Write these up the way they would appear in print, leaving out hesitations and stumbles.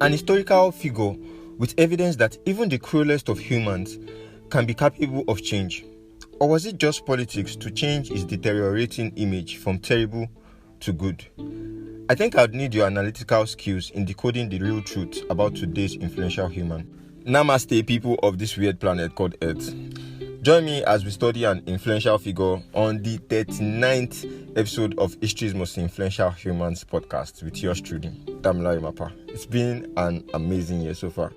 An historical figure with evidence that even the cruelest of humans can be capable of change? Or was it just politics to change his deteriorating image from terrible to good? I think I'd need your analytical skills in decoding the real truth about today's influential human. Namaste, people of this weird planet called Earth. Join me as we study an influential figure on the 39th episode of History's Most Influential Humans podcast with yours truly, Damilare Mapa. It's been an amazing year so far.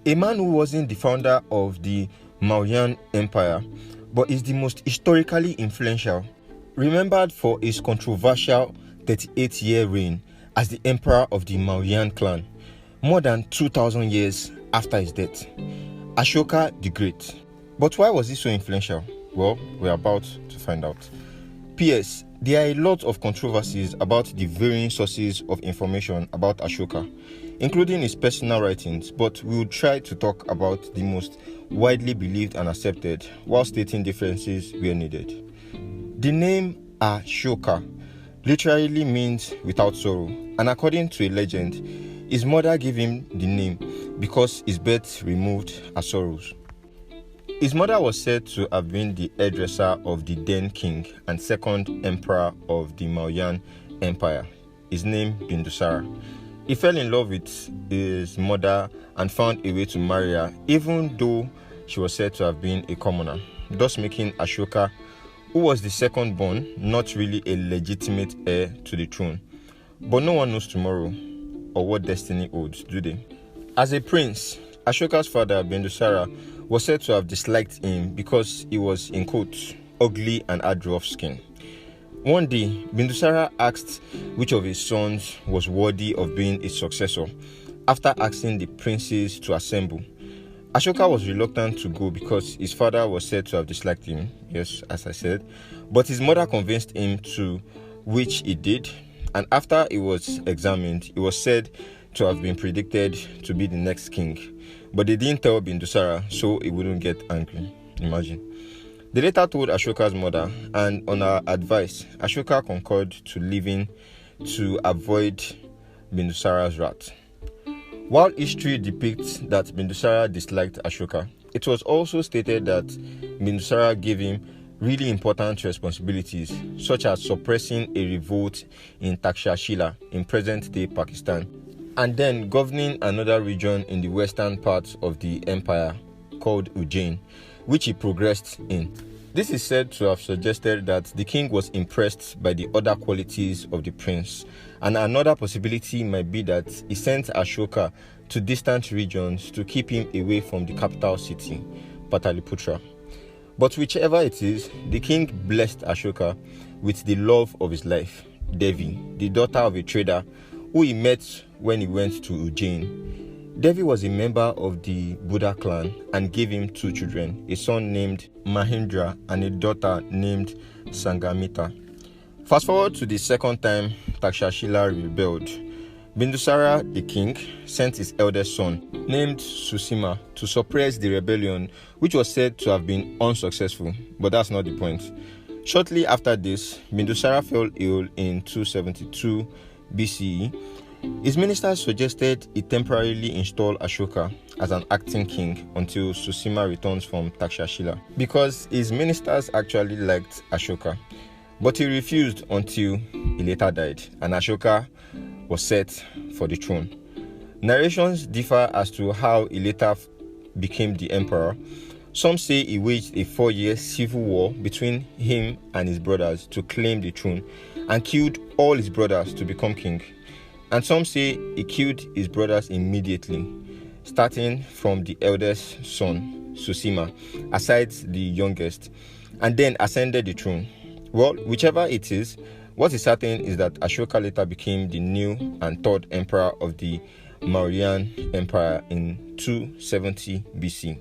A man who wasn't the founder of the Mauryan Empire, but is the most historically influential, remembered for his controversial 38-year reign as the emperor of the Mauryan clan, more than 2,000 years after his death, Ashoka the Great. But why was he so influential? Well, we're about to find out. P.S. There are a lot of controversies about the varying sources of information about Ashoka, including his personal writings, but we will try to talk about the most widely believed and accepted, while stating differences where needed. The name Ashoka literally means without sorrow, and according to a legend, his mother gave him the name because his birth removed her sorrows. His mother was said to have been the hairdresser of the then king and second emperor of the Mauryan Empire, his name Bindusara. He fell in love with his mother and found a way to marry her, even though she was said to have been a commoner, thus making Ashoka, who was the second born, not really a legitimate heir to the throne. But no one knows tomorrow or what destiny holds, do they? As a prince, Ashoka's father, Bindusara, was said to have disliked him because he was, in quotes, ugly and had rough skin. One day, Bindusara asked which of his sons was worthy of being his successor, after asking the princes to assemble. Ashoka was reluctant to go because his father was said to have disliked him, yes, as I said, but his mother convinced him to, which he did, and after he was examined, he was said to have been predicted to be the next king. But they didn't tell Bindusara, so he wouldn't get angry. Imagine. They later told Ashoka's mother, and on her advice, Ashoka concurred to leaving to avoid Bindusara's wrath. While history depicts that Bindusara disliked Ashoka, it was also stated that Bindusara gave him really important responsibilities, such as suppressing a revolt in Takshashila in present-day Pakistan, and then governing another region in the western part of the empire called Ujjain, which he progressed in. This is said to have suggested that the king was impressed by the other qualities of the prince, and another possibility might be that he sent Ashoka to distant regions to keep him away from the capital city, Pataliputra. But whichever it is, the king blessed Ashoka with the love of his life, Devi, the daughter of a trader who he met when he went to Ujjain. Devi was a member of the Buddha clan and gave him two children, a son named Mahindra and a daughter named Sangamita. Fast forward to the second time Takshashila rebelled. Bindusara, the king, sent his eldest son, named Susima, to suppress the rebellion, which was said to have been unsuccessful, but that's not the point. Shortly after this, Bindusara fell ill in 272 BCE. His ministers suggested he temporarily install Ashoka as an acting king until Susima returns from Takshashila, because his ministers actually liked Ashoka. But he refused until he later died, and Ashoka was set for the throne. Narrations differ as to how he later became the emperor. Some say he waged a 4-year civil war between him and his brothers to claim the throne and killed all his brothers to become king. And some say he killed his brothers immediately, starting from the eldest son, Susima, aside the youngest, and then ascended the throne. Well, whichever it is, what is certain is that Ashoka later became the new and third emperor of the Mauryan Empire in 270 BC.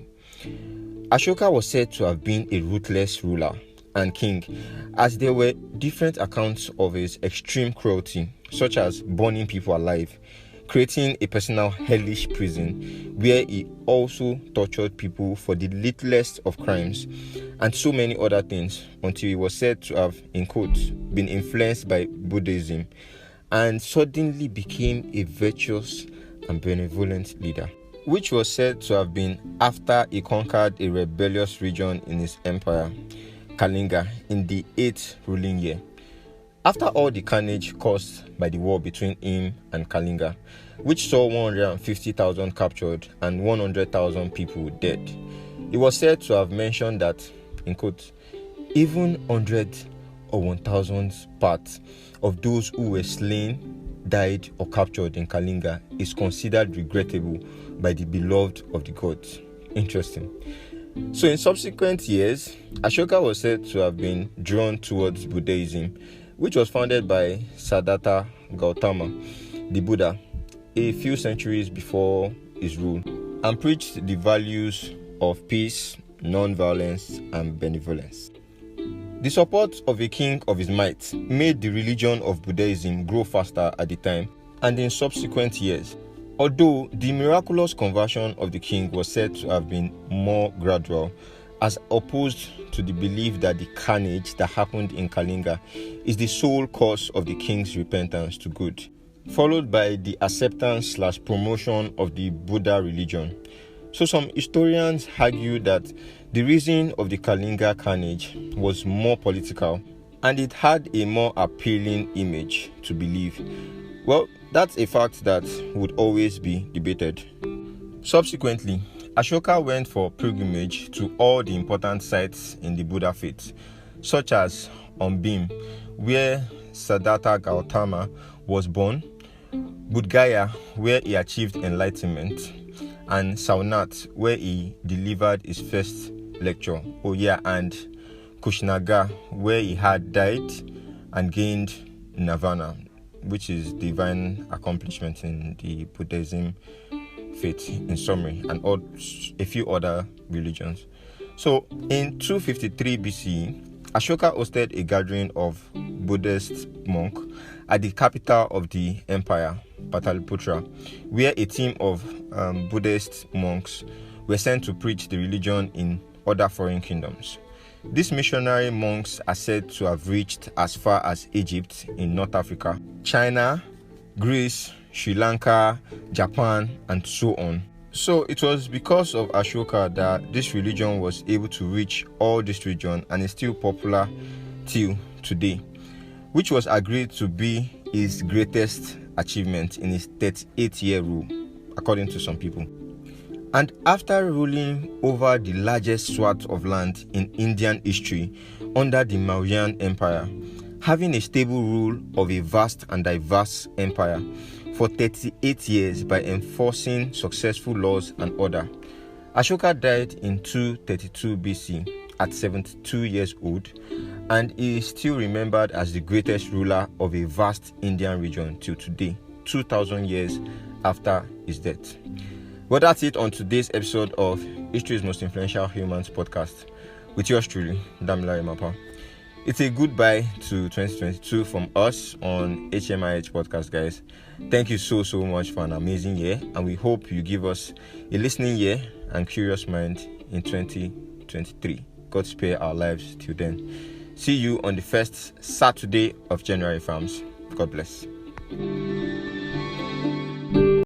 Ashoka was said to have been a ruthless ruler and king, as there were different accounts of his extreme cruelty, such as burning people alive, creating a personal hellish prison where he also tortured people for the littlest of crimes, and so many other things, until he was said to have, in quotes, been influenced by Buddhism and suddenly became a virtuous and benevolent leader, which was said to have been after he conquered a rebellious region in his empire, Kalinga, in the 8th ruling year. After all the carnage caused by the war between him and Kalinga, which saw 150,000 captured and 100,000 people dead, he was said to have mentioned that, in quote, even 100 or 1,000 parts of those who were slain, died or captured in Kalinga is considered regrettable by the beloved of the gods. Interesting. So in subsequent years, Ashoka was said to have been drawn towards Buddhism, which was founded by Siddhartha Gautama, the Buddha, a few centuries before his rule, and preached the values of peace, non-violence, and benevolence. The support of a king of his might made the religion of Buddhism grow faster at the time and in subsequent years, although the miraculous conversion of the king was said to have been more gradual, as opposed to the belief that the carnage that happened in Kalinga is the sole cause of the king's repentance to good, followed by the acceptance/promotion of the Buddha religion. So some historians argue that the reason of the Kalinga carnage was more political and it had a more appealing image to believe. Well, that's a fact that would always be debated. Subsequently, Ashoka went for pilgrimage to all the important sites in the Buddha faith, such as Umbim, where Siddhartha Gautama was born, Bodh Gaya, where he achieved enlightenment, and Sarnath, where he delivered his first lecture, and Kushinagar, where he had died and gained nirvana, which is divine accomplishment in the Buddhism faith in summary, and a few other religions. So in 253 BCE, Ashoka hosted a gathering of Buddhist monks at the capital of the empire, Pataliputra, where a team of Buddhist monks were sent to preach the religion in other foreign kingdoms. These missionary monks are said to have reached as far as Egypt in North Africa, China, Greece, Sri Lanka, Japan, and so on. So it was because of Ashoka that this religion was able to reach all this region and is still popular till today, which was agreed to be his greatest achievement in his 38-year rule, according to some people. And after ruling over the largest swath of land in Indian history under the Mauryan Empire, having a stable rule of a vast and diverse empire for 38 years by enforcing successful laws and order, Ashoka died in 232 BC at 72 years old, and he is still remembered as the greatest ruler of a vast Indian region till today, 2,000 years after his death. Well, that's it on today's episode of History's Most Influential Humans podcast with yours truly, Damilare Mapa. It's a goodbye to 2022 from us on HMIH podcast, guys. Thank you so much for an amazing year, and we hope you give us a listening ear and curious mind in 2023. God spare our lives till then. See you on the first Saturday of January, fams. God bless.